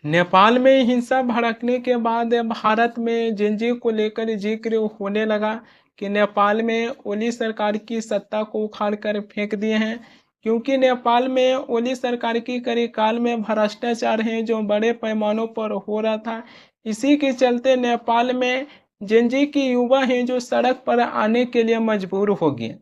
नेपाल में हिंसा भड़कने के बाद भारत में जेनजी को लेकर जिक्र होने लगा कि नेपाल में ओली सरकार की सत्ता को उखाड़ कर फेंक दिए हैं, क्योंकि नेपाल में ओली सरकार की कार्यकाल में भ्रष्टाचार है जो बड़े पैमानों पर हो रहा था। इसी के चलते नेपाल में जेनजी की युवा हैं जो सड़क पर आने के लिए मजबूर हो गए।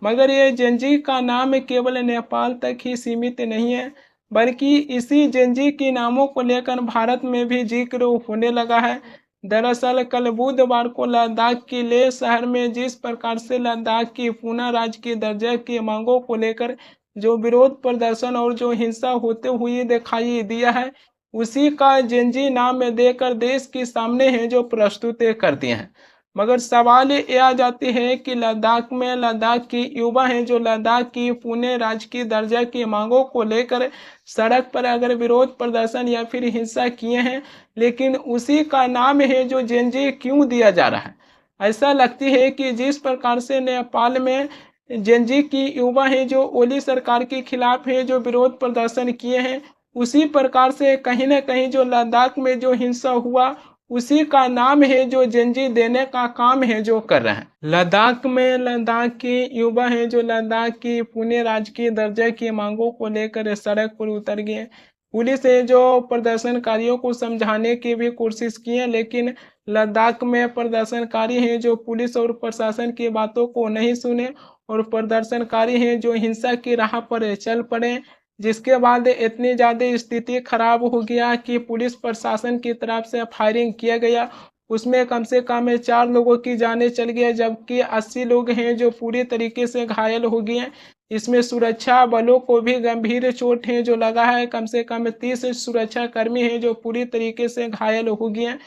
मगर ये जेनजी का नाम केवल नेपाल तक ही सीमित नहीं है, बल्कि इसी जेनजी के नामों को लेकर भारत में भी जिक्र होने लगा है। दरअसल कल बुधवार को लद्दाख के लेह शहर में जिस प्रकार से लद्दाख की पुनः राज्य के दर्जे की मांगों को लेकर जो विरोध प्रदर्शन और जो हिंसा होते हुए दिखाई दिया है, उसी का जेनजी नाम देकर देश के सामने है जो प्रस्तुत कर दिए हैं। मगर सवाल ये आ जाती है कि लद्दाख में लद्दाख की युवा हैं जो लद्दाख की पुणे राज्य की दर्जा की मांगों को लेकर सड़क पर अगर विरोध प्रदर्शन या फिर हिंसा किए हैं, लेकिन उसी का नाम है जो जेनजी क्यों दिया जा रहा है। ऐसा लगती है कि जिस प्रकार से नेपाल में जेनजी की युवा है जो ओली सरकार के खिलाफ है जो विरोध प्रदर्शन किए हैं, उसी प्रकार से कहीं ना कहीं जो लद्दाख में जो हिंसा हुआ उसी का नाम है जो जेनजी देने का काम है जो कर रहे हैं। लद्दाख में लद्दाख के युवा हैं जो लद्दाख की पुणे राज्य की दर्जे की मांगों को लेकर सड़क पर उतर गए। पुलिस है जो प्रदर्शनकारियों को समझाने की भी कोशिश की है, लेकिन लद्दाख में प्रदर्शनकारी हैं जो पुलिस और प्रशासन की बातों को नहीं सुने और प्रदर्शनकारी हैं जो हिंसा की राह पर चल पड़े, जिसके बाद इतनी ज़्यादा स्थिति खराब हो गया कि पुलिस प्रशासन की तरफ से फायरिंग किया गया। उसमें कम से कम 4 लोगों की जानें चल गई, जबकि 80 लोग हैं जो पूरी तरीके से घायल हो गए हैं। इसमें सुरक्षा बलों को भी गंभीर चोट है जो लगा है। कम से कम 30 सुरक्षा कर्मी हैं जो पूरी तरीके से घायल हो गए हैं।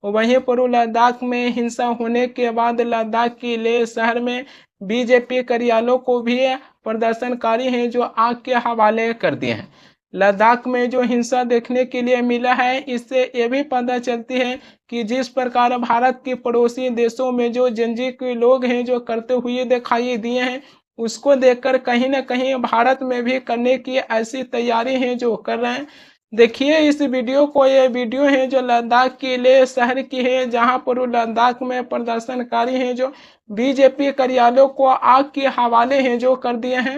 वहीं पर लद्दाख में हिंसा होने के बाद लद्दाख के लेह शहर में बीजेपी कार्यालयों को भी प्रदर्शनकारी हैं जो आग के हवाले कर दिए हैं। लद्दाख में जो हिंसा देखने के लिए मिला है, इससे ये भी पता चलती है कि जिस प्रकार भारत के पड़ोसी देशों में जो जेनजी के लोग हैं जो करते हुए दिखाई दिए हैं, उसको देखकर कहीं ना कहीं भारत में भी करने की ऐसी तैयारी है जो कर रहे हैं। देखिए इस वीडियो को, ये वीडियो है जो लद्दाख के लेह शहर की है, जहां पर लद्दाख में प्रदर्शनकारी हैं जो बीजेपी कार्यालयों को आग के हवाले हैं जो कर दिए हैं।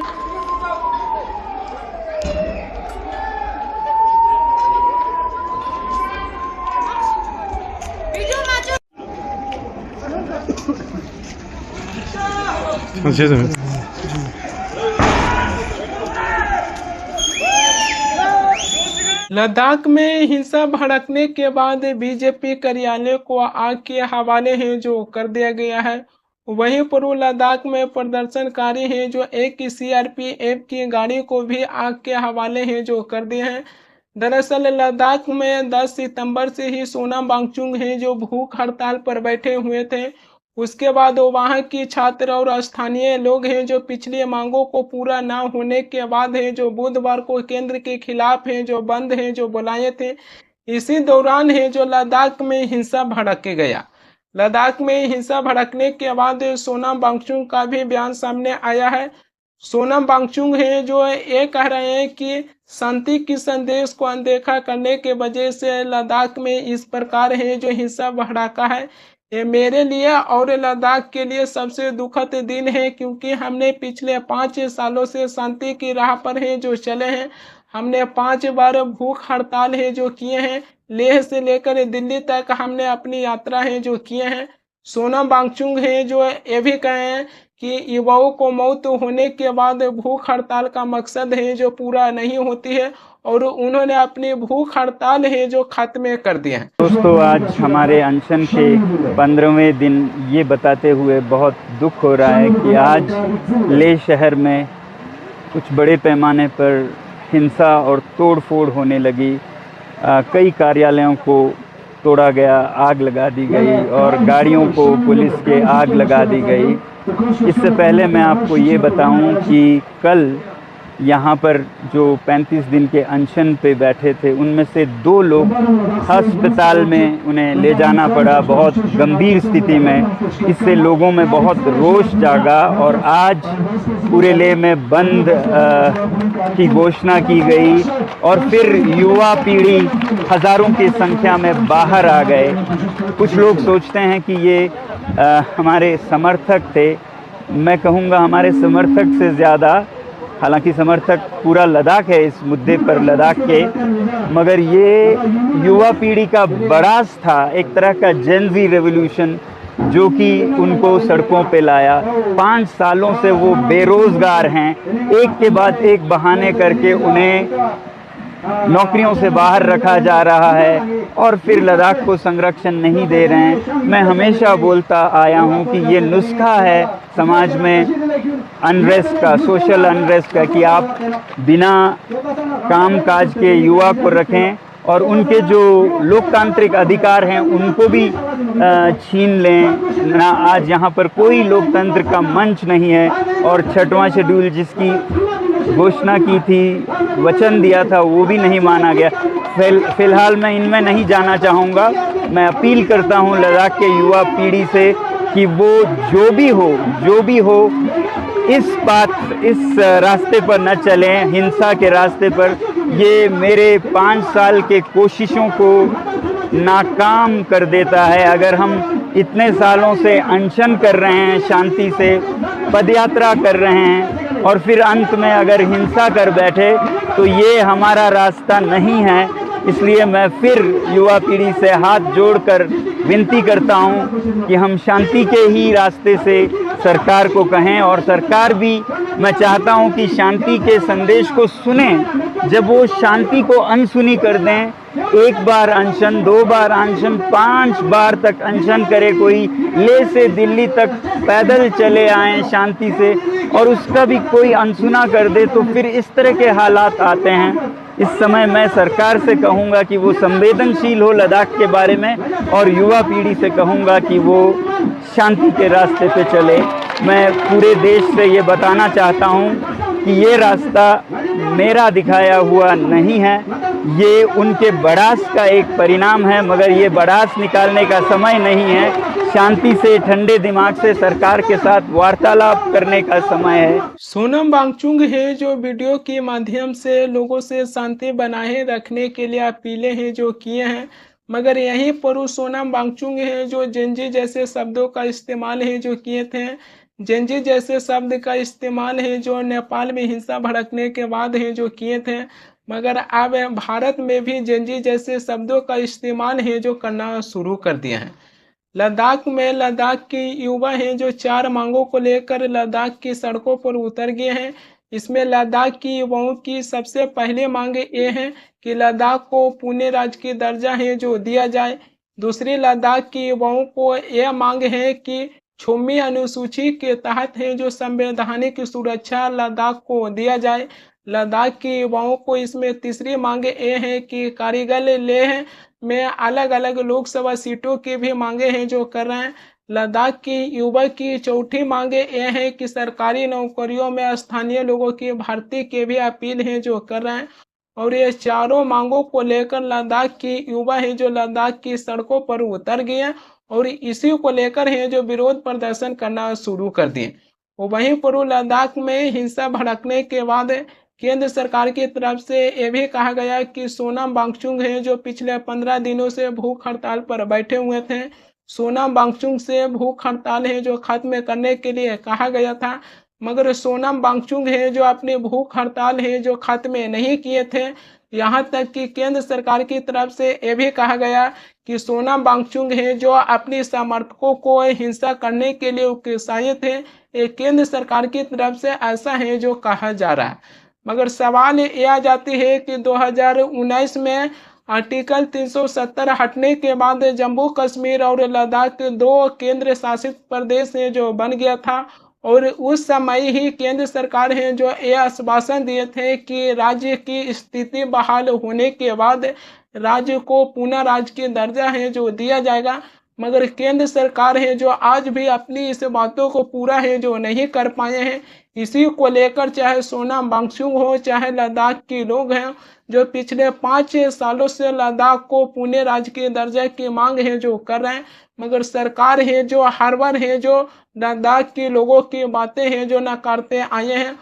लद्दाख में हिंसा भड़कने के बाद बीजेपी कार्यालय को आग के हवाले हैं जो कर दिया गया है। वहीं पर लद्दाख में प्रदर्शनकारी हैं जो एक सीआरपीएफ की गाड़ी को भी आग के हवाले हैं जो कर दिए हैं। दरअसल लद्दाख में 10 सितंबर से ही सोनम वांगचुक हैं जो भूख हड़ताल पर बैठे हुए थे। उसके बाद वहाँ की छात्र और स्थानीय लोग हैं जो पिछली मांगों को पूरा ना होने के बाद है जो बुधवार को केंद्र के खिलाफ है जो बंद है जो बुलाए थे। इसी दौरान है जो लद्दाख में हिंसा भड़क गया। लद्दाख में हिंसा भड़कने के बाद सोनम वांगचुक का भी बयान सामने आया है। सोनम वांगचुक है जो ये कह रहे हैं कि शांति के संदेश को अनदेखा करने के वजह से लद्दाख में इस प्रकार है जो हिंसा भड़का है। ये मेरे लिए और लद्दाख के लिए सबसे दुखद दिन है, क्योंकि हमने पिछले 5 सालों से शांति की राह पर है जो चले हैं। हमने 5 बार भूख हड़ताल है जो किए हैं। लेह से लेकर दिल्ली तक हमने अपनी यात्रा है जो किए हैं। सोनम वांगचुक है जो ये भी कहे हैं कि युवाओं को मौत होने के बाद भूख हड़ताल का मकसद है जो पूरा नहीं होती है, और उन्होंने अपनी भूख हड़ताल है जो खत्म कर दिए हैं। दोस्तों, आज हमारे अनशन के 15वें दिन ये बताते हुए बहुत दुख हो रहा है कि आज लेह शहर में कुछ बड़े पैमाने पर हिंसा और तोड़फोड़ होने लगी। कई कार्यालयों को तोड़ा गया, आग लगा दी गई और गाड़ियों को पुलिस के आग लगा दी गई। इससे पहले मैं आपको ये बताऊं कि कल यहाँ पर जो 35 दिन के अनशन पे बैठे थे उनमें से 2 लोग अस्पताल में उन्हें ले जाना पड़ा बहुत गंभीर स्थिति में। इससे लोगों में बहुत रोष जागा और आज पूरे लेह में बंद की घोषणा की गई और फिर युवा पीढ़ी हज़ारों की संख्या में बाहर आ गए। कुछ लोग सोचते हैं कि ये हमारे समर्थक थे। मैं कहूँगा हमारे समर्थक से ज़्यादा, हालांकि समर्थक पूरा लद्दाख है इस मुद्दे पर लद्दाख के, मगर ये युवा पीढ़ी का बड़ास था, एक तरह का जेन ज़ी रेवोल्यूशन जो कि उनको सड़कों पे लाया। 5 सालों से वो बेरोज़गार हैं, एक के बाद एक बहाने करके उन्हें नौकरियों से बाहर रखा जा रहा है और फिर लद्दाख को संरक्षण नहीं दे रहे हैं। मैं हमेशा बोलता आया हूँ कि ये नुस्खा है समाज में अनरेस्ट का, सोशल अनरेस्ट का, कि आप बिना काम काज के युवा को रखें और उनके जो लोकतांत्रिक अधिकार हैं उनको भी छीन लें ना। आज यहाँ पर कोई लोकतंत्र का मंच नहीं है और 6वां शेड्यूल जिसकी घोषणा की थी, वचन दिया था, वो भी नहीं माना गया। फिलहाल मैं इनमें नहीं जाना चाहूँगा। मैं अपील करता हूँ लद्दाख के युवा पीढ़ी से कि वो जो भी हो इस रास्ते पर न चलें, हिंसा के रास्ते पर। ये मेरे 5 साल के कोशिशों को नाकाम कर देता है। अगर हम इतने सालों से अनशन कर रहे हैं, शांति से पदयात्रा कर रहे हैं और फिर अंत में अगर हिंसा कर बैठे तो ये हमारा रास्ता नहीं है। इसलिए मैं फिर युवा पीढ़ी से हाथ जोड़कर विनती करता हूँ कि हम शांति के ही रास्ते से सरकार को कहें और सरकार भी, मैं चाहता हूँ कि शांति के संदेश को सुने। जब वो शांति को अनसुनी कर दें, 1 बार अनशन, 2 बार अनशन, 5 बार तक अनशन करे कोई, लेह से दिल्ली तक पैदल चले आएँ शांति से और उसका भी कोई अनसुना कर दे, तो फिर इस तरह के हालात आते हैं। इस समय मैं सरकार से कहूँगा कि वो संवेदनशील हो लद्दाख के बारे में और युवा पीढ़ी से कहूँगा कि वो शांति के रास्ते पे चले। मैं पूरे देश से ये बताना चाहता हूँ कि ये रास्ता मेरा दिखाया हुआ नहीं है, ये उनके बड़ास का एक परिणाम है, मगर ये बड़ास निकालने का समय नहीं है। शांति से, ठंडे दिमाग से सरकार के साथ वार्तालाप करने का समय है। सोनम वांगचुक है जो वीडियो के माध्यम से लोगों से शांति बनाए रखने के लिए अपीलें हैं जो किए हैं, मगर यहीं पर सोनम वांगचुक है जो जेनजी जैसे शब्दों का इस्तेमाल है जो किए थे। जेनजी जैसे शब्द का इस्तेमाल है जो नेपाल में हिंसा भड़कने के बाद है जो किए थे, मगर अब भारत में भी जेनजी जैसे शब्दों का इस्तेमाल है जो करना शुरू कर दिया है। लद्दाख के युवा हैं जो 4 मांगों को लेकर लद्दाख की सड़कों पर उतर गए हैं। इसमें लद्दाख की युवाओं की सबसे पहली मांग ये है कि लद्दाख को पुणे राज्य की दर्जा है जो दिया जाए। दूसरी लद्दाख की युवाओं को यह मांग है कि 6वीं अनुसूची के तहत है जो संवैधानिक सुरक्षा लद्दाख को दिया जाए। लद्दाख के युवाओं को इसमें तीसरी मांग ये है कि कारगिल लेह में अलग अलग लोकसभा सीटों की भी मांगे हैं जो कर रहे हैं। लद्दाख की युवा की चौथी मांगे ये है कि सरकारी नौकरियों में स्थानीय लोगों की भर्ती की भी अपील है जो कर रहे हैं। और ये चारों मांगों को लेकर लद्दाख की युवा है जो लद्दाख की सड़कों पर उतर गए हैं और इसी को लेकर है जो विरोध प्रदर्शन करना शुरू कर दिए। वहीं पर लद्दाख में हिंसा भड़कने के बाद केंद्र सरकार की तरफ से यह भी कहा गया कि सोनम वांगचुक है जो पिछले 15 दिनों से भूख हड़ताल पर बैठे हुए थे। सोनम वांगचुक से भूख हड़ताल है जो खत्म करने के लिए कहा गया था, मगर सोनम वांगचुक है जो अपनी भूख हड़ताल है जो खत्म नहीं किए थे। यहाँ तक कि केंद्र सरकार की तरफ से यह भी कहा गया कि सोनम वांगचुक है जो अपनी समर्थकों को हिंसा करने के लिए उकसाए थे। ये केंद्र सरकार की तरफ से ऐसा है जो कहा जा रहा है, मगर सवाल ये आ जाती है कि 2019 में आर्टिकल 370 हटने के बाद जम्मू कश्मीर और लद्दाख 2 केंद्र शासित प्रदेश है जो बन गया था और उस समय ही केंद्र सरकार है जो ये आश्वासन दिए थे कि राज्य की स्थिति बहाल होने के बाद राज्य को पुनः राज्य की दर्जा है जो दिया जाएगा, मगर केंद्र सरकार है जो आज भी अपनी इस बातों को पूरा है जो नहीं कर पाए हैं। इसी को लेकर चाहे सोनम वांगचुक हो, चाहे लद्दाख के लोग हैं, जो पिछले 5 सालों से लद्दाख को पुणे राज्य के दर्जे की मांग है जो कर रहे हैं, मगर सरकार है जो हर बार है जो लद्दाख के लोगों की बातें हैं जो नकारते आए हैं।